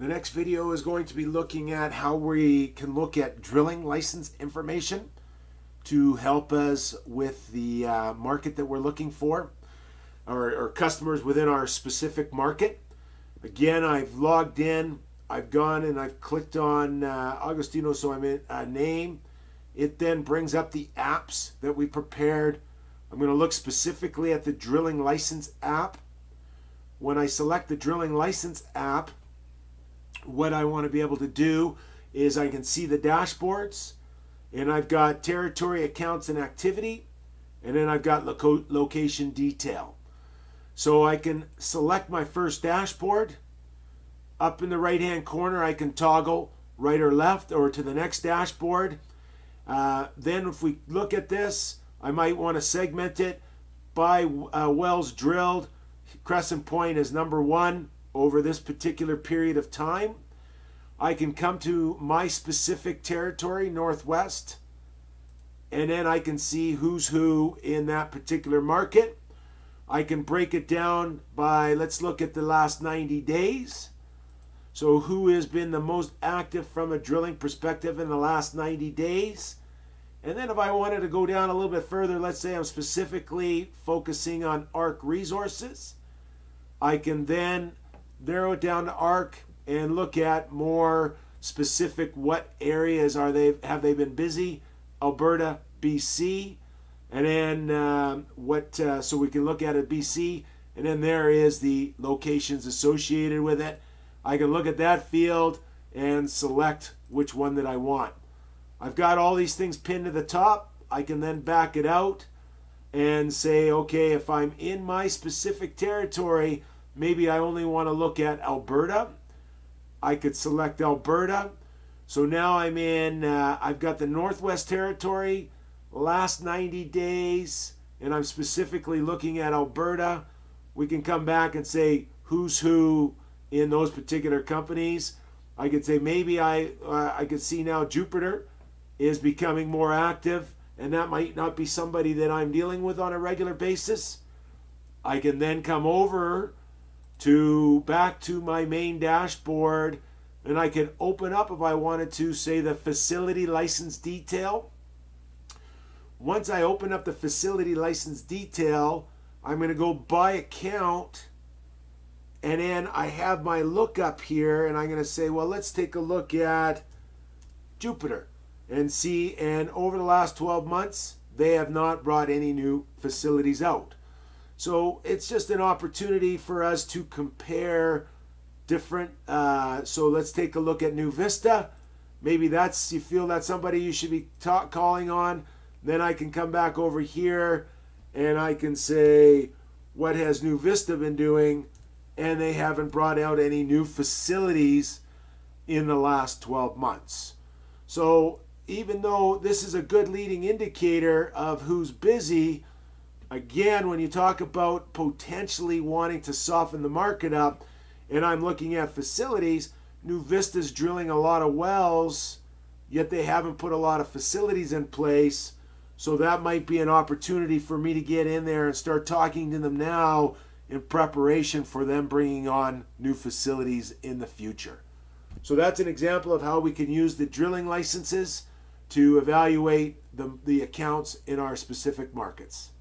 The next video is going to be looking at how we can look at drilling license information to help us with the market that we're looking for, or customers within our specific market. Again, I've logged in, I've gone and I've clicked on Agostino, so I'm in a name. It then brings up the apps that we prepared. I'm going to look specifically at the drilling license app. When I select the drilling license app, what I want to be able to do is I can see the dashboards, and I've got territory, accounts, and activity, and then I've got location detail. So I can select my first dashboard. Up in the right hand corner I can toggle right or left or to the next dashboard. Then if we look at this, I might want to segment it by wells drilled. Crescent Point is number 1 over this particular period of time. I can come to my specific territory, Northwest, and then I can see who's who in that particular market. I can break it down by, let's look at the last 90 days. So who has been the most active from a drilling perspective in the last 90 days. And then if I wanted to go down a little bit further, let's say I'm specifically focusing on ARC resources, I can then narrow it down to ARC and look at more specific what areas have they been busy. Alberta, BC, and then so we can look at it BC, and then there is the locations associated with it. I can look at that field and select which one that I want. I've got all these things pinned to the top. I can then back it out and say, okay, if I'm in my specific territory, maybe I only want to look at Alberta. I could select Alberta. So now I'm in, I've got the Northwest Territory, last 90 days, and I'm specifically looking at Alberta. We can come back and say who's who in those particular companies. I could say maybe I could see now Jupiter is becoming more active, and that might not be somebody that I'm dealing with on a regular basis. I can then come over back to my main dashboard, and I can open up, if I wanted to, say the facility license detail. Once I open up the facility license detail, I'm going to go by account, and then I have my lookup here, and I'm going to say, well, let's take a look at Jupiter and see, and over the last 12 months, they have not brought any new facilities out. So it's just an opportunity for us to compare different, so let's take a look at New Vista. Maybe you feel that's somebody you should be calling on. Then I can come back over here and I can say, what has New Vista been doing? And they haven't brought out any new facilities in the last 12 months. So even though this is a good leading indicator of who's busy, again, when you talk about potentially wanting to soften the market up, and I'm looking at facilities, New Vista's drilling a lot of wells, yet they haven't put a lot of facilities in place. So that might be an opportunity for me to get in there and start talking to them now in preparation for them bringing on new facilities in the future. So that's an example of how we can use the drilling licenses to evaluate the accounts in our specific markets.